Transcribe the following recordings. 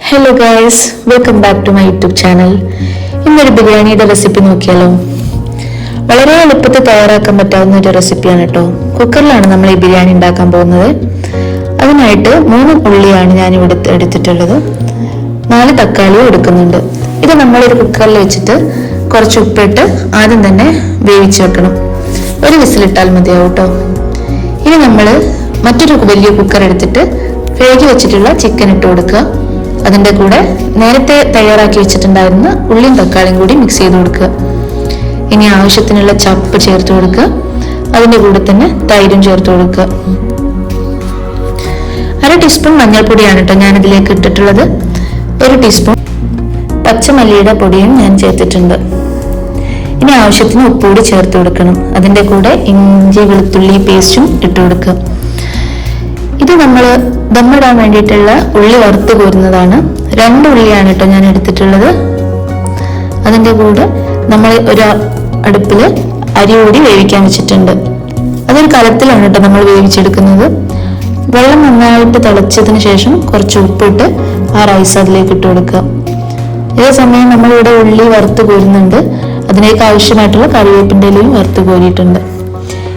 Hello guys, welcome back to my YouTube channel. ഇന്നൊരു ബിരിയാണിയുടെ recipe നോക്കിയാലോ. വളരെ എളുപ്പത്തിൽ തയ്യാറാക്കാൻ പറ്റാവുന്ന ഒരു റെസിപ്പിയാണ് കേട്ടോ. കുക്കറിലാണ് നമ്മൾ ഈ ബിരിയാണി ഉണ്ടാക്കാൻ പോകുന്നത്. അതിനായിട്ട് 3 ഉള്ളിയാണ് ഞാൻ ഇവിടെ എടുത്തിട്ടുള്ളത്. 4 തക്കാളിയും എടുക്കുന്നുണ്ട്. ഇത് നമ്മളൊരു കുക്കറിൽ വെച്ചിട്ട് കുറച്ച് ഉപ്പിട്ട് ആദ്യം തന്നെ വേവിച്ച് വെക്കണം. ഒരു വിസിലിട്ടാൽ മതിയാവും കേട്ടോ. ഇനി നമ്മൾ മറ്റൊരു വലിയ കുക്കർ എടുത്തിട്ട് വേഗി വെച്ചിട്ടുള്ള ചിക്കൻ ഇട്ട് കൊടുക്കുക. അതിൻ്റെ കൂടെ നേരത്തെ തയ്യാറാക്കി വെച്ചിട്ടുണ്ടായിരുന്ന ഉള്ളിയും തക്കാളിയും കൂടി മിക്സ് ചെയ്ത് കൊടുക്കുക. ഇനി ആവശ്യത്തിനുള്ള ചപ്പ് ചേർത്ത് കൊടുക്കുക. അതിൻ്റെ കൂടെ തന്നെ തൈരും ചേർത്ത് കൊടുക്കുക. 1/2 ടീസ്പൂൺ മഞ്ഞൾപ്പൊടിയാണ് കേട്ടോ ഞാൻ ഇതിലേക്ക് ഇട്ടിട്ടുള്ളത്. 1 ടീസ്പൂൺ പച്ചമല്ലിയുടെ പൊടിയും ഞാൻ ചേർത്തിട്ടുണ്ട്. ഇനി ആവശ്യത്തിന് ഉപ്പുകൂടി ചേർത്ത് കൊടുക്കണം. അതിൻ്റെ കൂടെ ഇഞ്ചി വെളുത്തുള്ളി പേസ്റ്റും ഇട്ട് കൊടുക്കുക. ഇത് നമ്മൾ ദമ്മിടാൻ വേണ്ടിയിട്ടുള്ള ഉള്ളി വറുത്ത് കോരുന്നതാണ്. 2 ഉള്ളിയാണ് കേട്ടോ ഞാൻ എടുത്തിട്ടുള്ളത്. അതിൻ്റെ കൂടെ നമ്മൾ ഒരു അടുപ്പിൽ അരി കൂടി വേവിക്കാൻ വെച്ചിട്ടുണ്ട്. അതൊരു കലത്തിലാണ് കേട്ടോ നമ്മൾ വേവിച്ചെടുക്കുന്നത്. വെള്ളം നന്നായിട്ട് തിളച്ചതിന് ശേഷം കുറച്ച് ഉപ്പിട്ട് ആ റൈസ് അതിലേക്ക് ഇട്ട് കൊടുക്കുക. ഇതേ സമയം നമ്മളിവിടെ ഉള്ളി വറുത്ത് കോരുന്നുണ്ട്. അതിലേക്ക് ആവശ്യമായിട്ടുള്ള കറിവേപ്പിൻ്റെ ഇലയും വറുത്ത് കോരിയിട്ടുണ്ട്.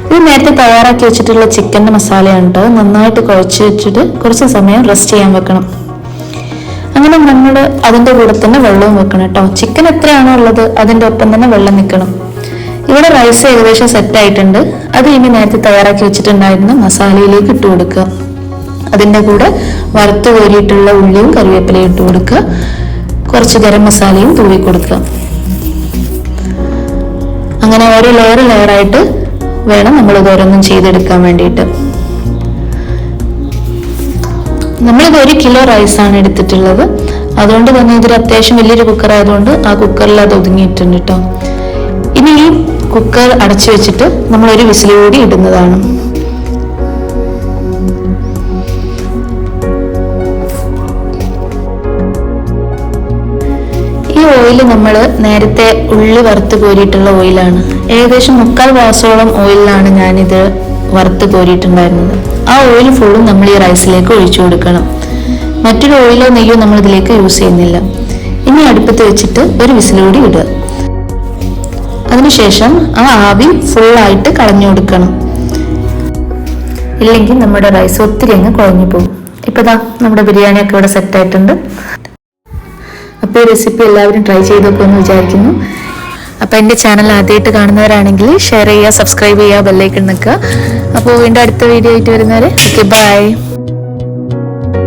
ഇത് നേരത്തെ തയ്യാറാക്കി വെച്ചിട്ടുള്ള ചിക്കൻ്റെ മസാലയാണ് കേട്ടോ. നന്നായിട്ട് കുഴച്ച് വെച്ചിട്ട് കുറച്ച് സമയം റെസ്റ്റ് ചെയ്യാൻ വെക്കണം. അങ്ങനെ നമ്മൾ അതിൻ്റെ കൂടെ തന്നെ വെള്ളവും വെക്കണം കേട്ടോ. ചിക്കൻ എത്രയാണോ ഉള്ളത് അതിൻ്റെ ഒപ്പം തന്നെ വെള്ളം നിൽക്കണം. ഇവിടെ റൈസ് ഏകദേശം സെറ്റ് ആയിട്ടുണ്ട്. അത് ഇനി നേരത്തെ തയ്യാറാക്കി വെച്ചിട്ടുണ്ടായിരുന്ന മസാലയിലേക്ക് ഇട്ട് കൊടുക്കുക. അതിൻ്റെ കൂടെ വറുത്ത് കോരിയിട്ടുള്ള ഉള്ളിയും കറിവേപ്പിലയും ഇട്ട് കൊടുക്കുക. കുറച്ച് ഗരം മസാലയും തൂവി കൊടുക്കുക. അങ്ങനെ ഓരോ ലെയറായിട്ട് വേണം നമ്മൾ ഓരോന്നും ചെയ്തെടുക്കാൻ വേണ്ടിയിട്ട്. നമ്മളിത് 1 കിലോ റൈസാണ് എടുത്തിട്ടുള്ളത്. അതുകൊണ്ട് തന്നെ ഇതൊരു അത്യാവശ്യം വലിയൊരു കുക്കർ ആയതുകൊണ്ട് ആ കുക്കറിൽ അത് ഒതുങ്ങിയിട്ടുണ്ട് കേട്ടോ. ഇനി ഈ കുക്കർ അടച്ചു വെച്ചിട്ട് നമ്മൾ ഒരു വിസിൽ കൂടി ഇടുന്നതാണ്. ഈ ഓയിൽ നമ്മൾ നേരത്തെ ഉള്ളി വറുത്ത് കോരിയിട്ടുള്ള ഓയിലാണ്. ഏകദേശം 3/4 ഗ്ലാസോളം ഓയിലാണ് ഞാനിത് വറുത്ത് കോരിയിട്ടുണ്ടായിരുന്നത്. ആ ഓയിൽ ഫുള്ളും നമ്മൾ ഈ റൈസിലേക്ക് ഒഴിച്ചു കൊടുക്കണം. മറ്റൊരു ഓയിലോ നെയ്യോ നമ്മൾ ഇതിലേക്ക് യൂസ് ചെയ്യുന്നില്ല. ഇനി അടുപ്പത്ത് വെച്ചിട്ട് ഒരു വിസിൽ കൂടി ഇടുക. അതിനുശേഷം ആ ആവി ഫുള്ളായിട്ട് കളഞ്ഞു കൊടുക്കണം. ഇല്ലെങ്കിൽ നമ്മുടെ റൈസ് ഒത്തിരി അങ്ങ് കുഴഞ്ഞു പോകും. ഇപ്പൊ ദാ നമ്മുടെ ബിരിയാണിയൊക്കെ ഇവിടെ സെറ്റ് ആയിട്ടുണ്ട്. അപ്പോൾ ഈ റെസിപ്പി എല്ലാവരും ട്രൈ ചെയ്ത് നോക്കുമെന്ന് വിചാരിക്കുന്നു. അപ്പോൾ എൻ്റെ ചാനൽ ആദ്യമായിട്ട് കാണുന്നവരാണെങ്കിൽ ഷെയർ ചെയ്യുക, സബ്സ്ക്രൈബ് ചെയ്യുക, ബെല്ലൈക്കൺ നിൽക്കുക. അപ്പോൾ വീണ്ടും അടുത്ത വീഡിയോ ആയിട്ട് വരുന്നവരെ ഓക്കെ, ബൈ.